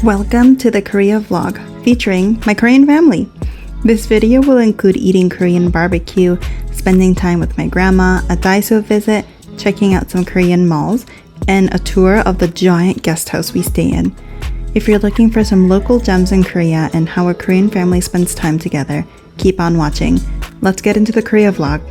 Welcome to the Korea vlog featuring my Korean family. This video will include eating Korean barbecue, spending time with my grandma, a Daiso visit, checking out some Korean malls, and a tour of the giant guest house we stay in. If you're looking for some local gems in Korea and how a Korean family spends time together, keep on watching. Let's get into the Korea vlog.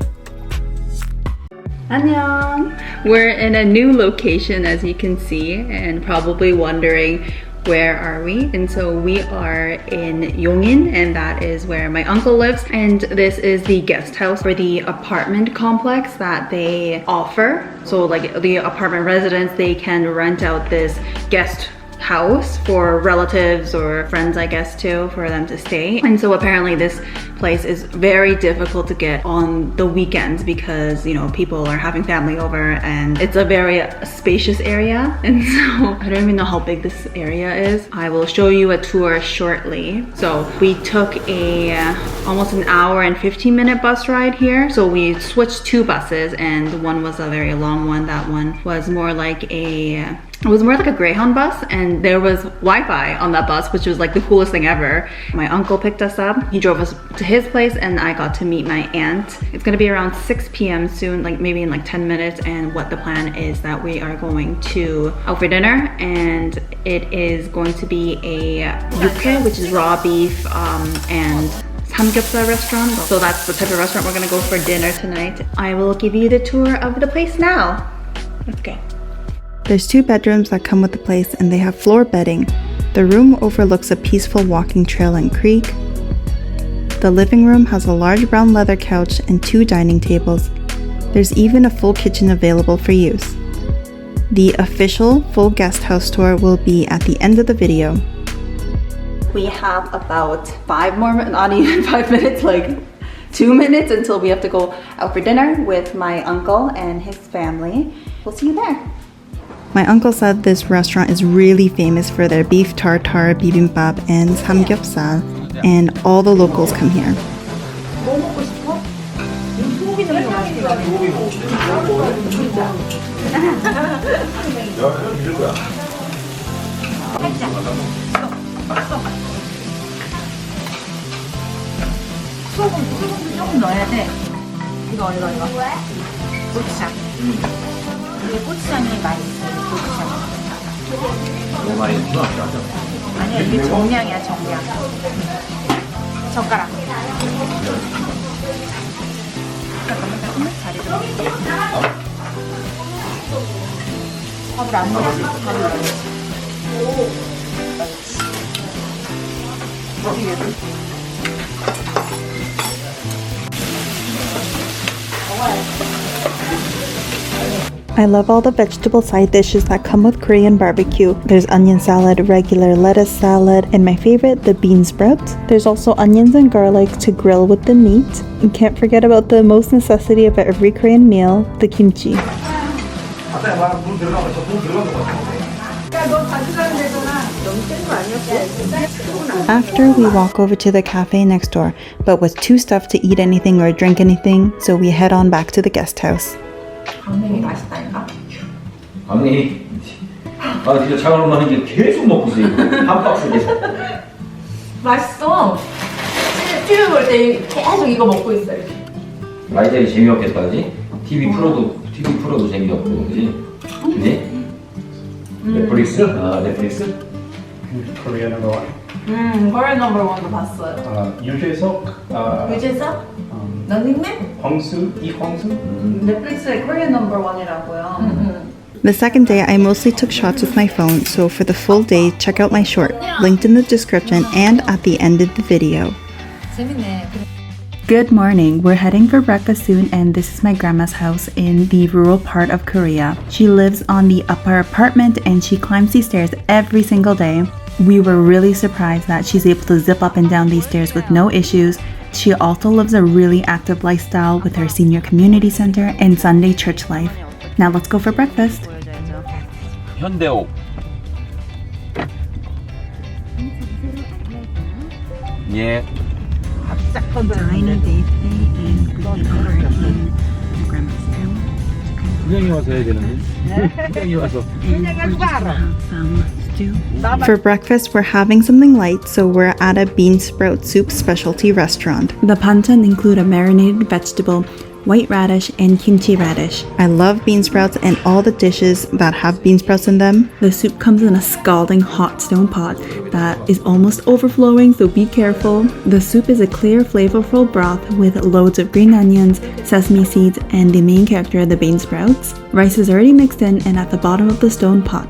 Annyeong! We're in a new location, as you can see, and probably wondering where are we? And so we are in Yongin, and that is where my uncle lives. And this is the guest house for the apartment complex that they offer. So like the apartment residents, they can rent out this guest house for relatives or friends, I guess, too, for them to stay. And so apparently this place is very difficult to get on the weekends because, you know, people are having family over, and it's a very spacious area. And so I don't even know how big this area is. I will show you a tour shortly. So we took almost an hour and 15-minute bus ride here. So we switched two buses, and one was a very long one. That one was more like a Greyhound bus, and there was Wi-Fi on that bus, which was like the coolest thing ever. My uncle picked us up. He drove us to his place, and I got to meet my aunt. It's gonna be around 6 p.m. soon, like maybe in like 10 minutes. And what the plan is that we are going out for dinner, and it is going to be a yukke, which is raw beef, and samgyeopsal restaurant. So that's the type of restaurant we're gonna go for dinner tonight. I will give you the tour of the place now. Let's go. There's 2 bedrooms that come with the place, and they have floor bedding. The room overlooks a peaceful walking trail and creek. The living room has a large brown leather couch and 2 dining tables. There's even a full kitchen available for use. The official full guest house tour will be at the end of the video. We have about 5 more, not even 5 minutes, like 2 minutes until we have to go out for dinner with my uncle and his family. We'll see you there. My uncle said this restaurant is really famous for their beef tartare, bibimbap, and samgyeopsal, and all the locals come here. 고추장이 맛있어요. 고추장. 너무 많이 넣나? 아니야, 이게 정량이야, 정량. 젓가락. 잠깐만, 자리 좀. 밥을 안 넣었어. 밥을 넣었어. I love all the vegetable side dishes that come with Korean barbecue. There's onion salad, regular lettuce salad, and my favorite, the bean sprouts. There's also onions and garlic to grill with the meat. And can't forget about the most necessity of every Korean meal, the kimchi. After, we walk over to the cafe next door, but was too stuffed to eat anything or drink anything, so we head on back to the guest house. 강냉이 맛있다니까? 강냉이? 아 진짜 차가운 거 이제 계속 먹고 있어요. 한 박스 계속. 맛있어. TV 볼 때 계속 이거 먹고 있어요. 라이들이 재미없겠다, 그지? TV 프로도 재미없고, 그지? 그지? 넷플릭스? 아 넷플릭스? Korea number 1. Korean number 1도 봤어요. 유재석, 유재석? 런닝맨? 황수, 이황수. 넷플릭스의 Korean number 1이라고요. The second day, I mostly took shots with my phone, so for the full day, check out my short, linked in the description and at the end of the video. 재밌네. Good morning. We're heading for breakfast soon, and this is my grandma's house in the rural part of Korea. She lives on the upper apartment, and she climbs these stairs every single day. We were really surprised that she's able to zip up and down these stairs with no issues. She also lives a really active lifestyle with her senior community center and Sunday church life. Now let's go for breakfast. 현대옥. 예. Tiny baby and 분양이 와서 해야 되는데. 분양이 와서. For breakfast, we're having something light, so we're at a bean sprout soup specialty restaurant. The banchan include a marinated vegetable, white radish, and kimchi radish. I love bean sprouts and all the dishes that have bean sprouts in them. The soup comes in a scalding hot stone pot that is almost overflowing, so be careful. The soup is a clear, flavorful broth with loads of green onions, sesame seeds, and the main character, the bean sprouts. Rice is already mixed in and at the bottom of the stone pot.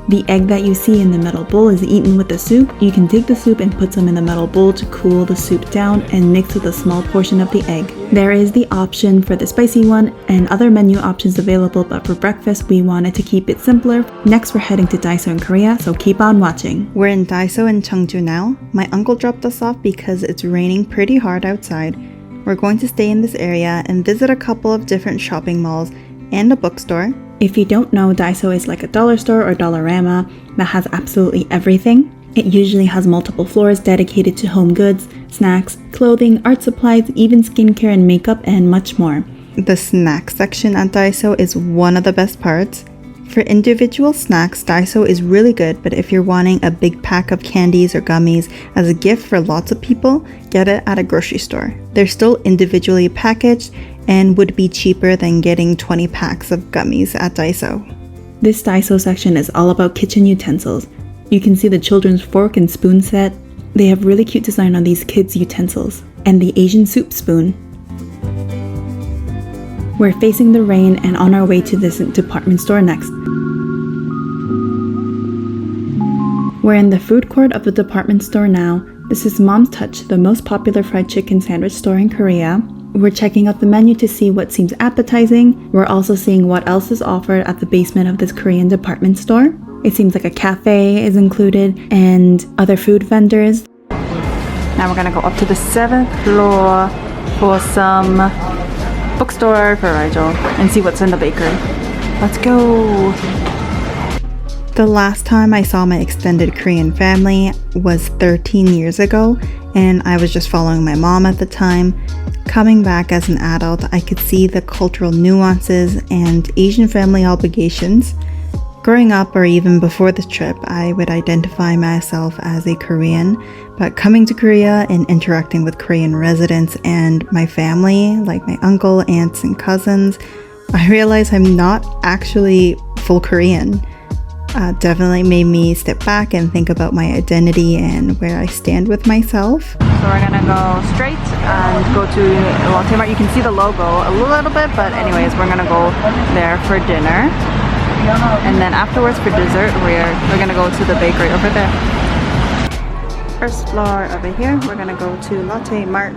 The egg that you see in the metal bowl is eaten with the soup. You can take the soup and put some in the metal bowl to cool the soup down and mix with a small portion of the egg. There is the option for the spicy one and other menu options available, but for breakfast we wanted to keep it simpler. Next we're heading to Daiso in Korea, so keep on watching. We're in Daiso in Cheongju now. My uncle dropped us off because it's raining pretty hard outside. We're going to stay in this area and visit a couple of different shopping malls and a bookstore. If you don't know, Daiso is like a dollar store or Dollarama that has absolutely everything. It usually has multiple floors dedicated to home goods, snacks, clothing, art supplies, even skincare and makeup, and much more. The snack section at Daiso is one of the best parts. For individual snacks, Daiso is really good, but if you're wanting a big pack of candies or gummies as a gift for lots of people, get it at a grocery store. They're still individually packaged and would be cheaper than getting 20 packs of gummies at Daiso. This Daiso section is all about kitchen utensils. You can see the children's fork and spoon set. They have really cute design on these kids' utensils. And the Asian soup spoon. We're facing the rain and on our way to this department store next. We're in the food court of the department store now. This is Mom's Touch, the most popular fried chicken sandwich store in Korea. We're checking out the menu to see what seems appetizing. We're also seeing what else is offered at the basement of this Korean department store. It seems like a cafe is included and other food vendors. Now we're gonna go up to the 7th floor for some bookstore for Rigel and see what's in the bakery. Let's go! The last time I saw my extended Korean family was 13 years ago, and I was just following my mom at the time. Coming back as an adult, I could see the cultural nuances and Asian family obligations. Growing up or even before the trip, I would identify myself as a Korean, but coming to Korea and interacting with Korean residents and my family, like my uncle, aunts, and cousins, I realized I'm not actually full Korean. Definitely made me step back and think about my identity and where I stand with myself. So we're gonna go straight and go to Lotte Mart. You can see the logo a little bit, but anyways, we're gonna go there for dinner. And then afterwards for dessert, we're gonna go to the bakery over there. First floor over here, we're gonna go to Lotte Mart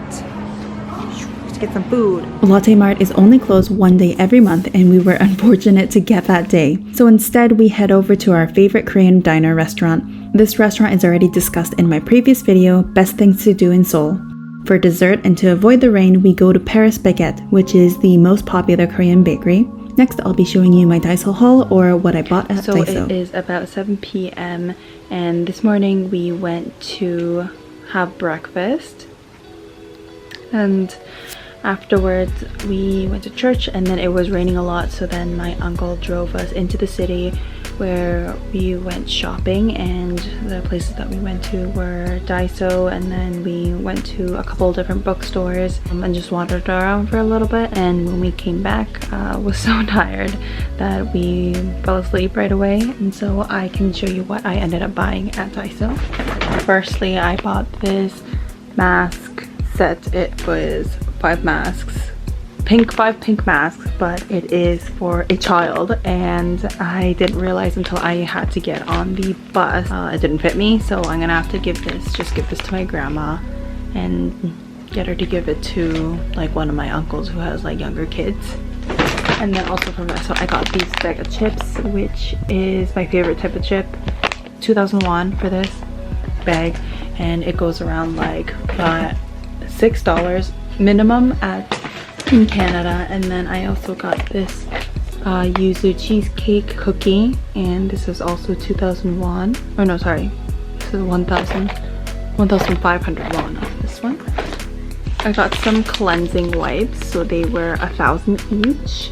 to get some food. Lotte Mart is only closed one day every month, and we were unfortunate to get that day. So instead, we head over to our favorite Korean diner restaurant. This restaurant is already discussed in my previous video, Best Things to Do in Seoul. For dessert and to avoid the rain, we go to Paris Baguette, which is the most popular Korean bakery. Next, I'll be showing you my Daiso haul or what I bought at Daiso. So it is about 7 p.m. and this morning we went to have breakfast. And afterwards we went to church, and then it was raining a lot, so then my uncle drove us into the city where we went shopping, and the places that we went to were Daiso, and then we went to a couple different bookstores and just wandered around for a little bit. And when we came back, was so tired that we fell asleep right away, and so I can show you what I ended up buying at Daiso. Firstly, I bought this mask set. It was 5 masks, 5 pink masks, but it is for a child, and I didn't realize until I had to get on the bus it didn't fit me, so I'm gonna have to give this to my grandma and get her to give it to like one of my uncles who has like younger kids. And then also from that, so I got these bag of chips, which is my favorite type of chip. 2001 for this bag, and it goes around like $6 minimum in Canada. And then I also got this yuzu cheesecake cookie, and this is also 2001. Oh no, sorry, this is 1,500 won on this one. I got some cleansing wipes, so they were 1,000 each,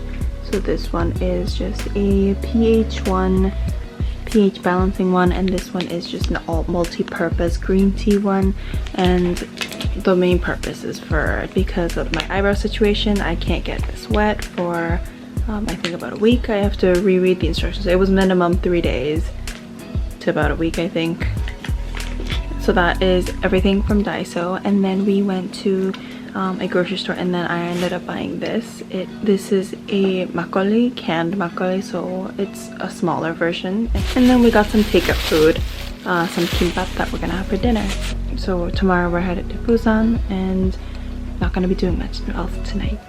so So this one is just a pH balancing one, and this one is just an all multi-purpose green tea one. And the main purpose is because of my eyebrow situation, I can't get this wet for I think about a week. I have to reread the instructions. It was minimum 3 days to about a week, I think. So that is everything from Daiso. And then we went to a grocery store, and then I ended up buying this. This is a makgeolli, canned makgeolli, so it's a smaller version. And then we got some takeout food, some kimbap that we're gonna have for dinner. So tomorrow we're headed to Busan, and not gonna be doing much else tonight.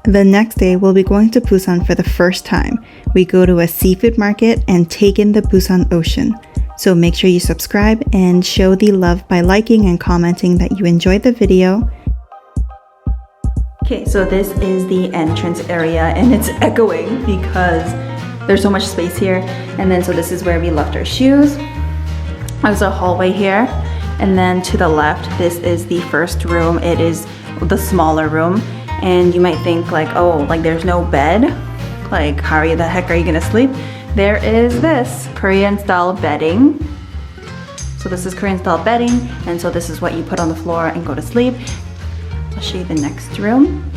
The next day, we'll be going to Busan for the first time. We go to a seafood market and take in the Busan Ocean. So make sure you subscribe and show the love by liking and commenting that you enjoyed the video. Okay, so this is the entrance area, and it's echoing because there's so much space here. And then so this is where we left our shoes. There's a hallway here, and then to the left, this is the first room. It is the smaller room, and you might think like, oh, like there's no bed, like how are you, the heck are you gonna sleep? There is this Korean style bedding. So this is Korean style bedding, and so this is what you put on the floor and go to sleep. I'll show you the next room.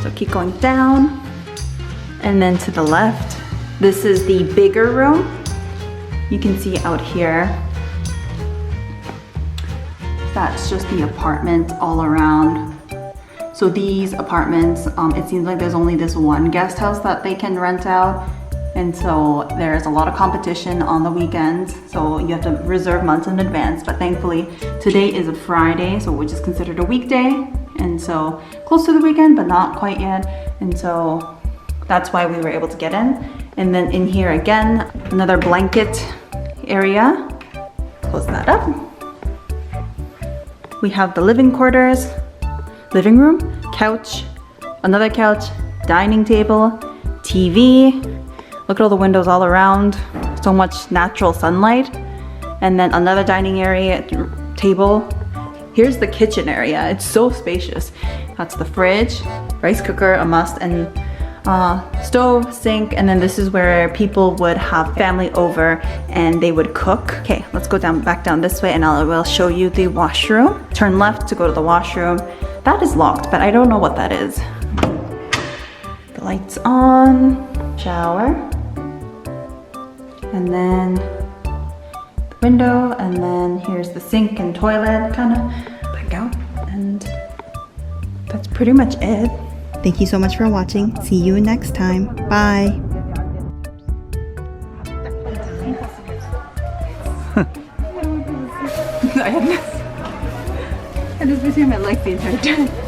So keep going down, and then to the left, this is the bigger room. You can see out here, that's just the apartment all around. So these apartments, it seems like there's only this one guest house that they can rent out. And so there's a lot of competition on the weekends. So you have to reserve months in advance. But thankfully, today is a Friday, so which is considered a weekday. And so close to the weekend, but not quite yet. And so that's why we were able to get in. And then in here again, another blanket area. Close that up. We have the living quarters, living room, couch, another couch, dining table, TV. Look at all the windows all around. So much natural sunlight. And then another dining area, table. Here's the kitchen area. It's so spacious. That's the fridge, rice cooker, a must, and stove, sink, and then this is where people would have family over and they would cook. Okay, let's go back down this way, and I will show you the washroom. Turn left to go to the washroom. That is locked, but I don't know what that is. The lights on, shower, and then the window, and then here's the sink and toilet, kind of back out, and that's pretty much it. Thank you so much for watching. See you next time. Bye. I had this between my legs the entire time.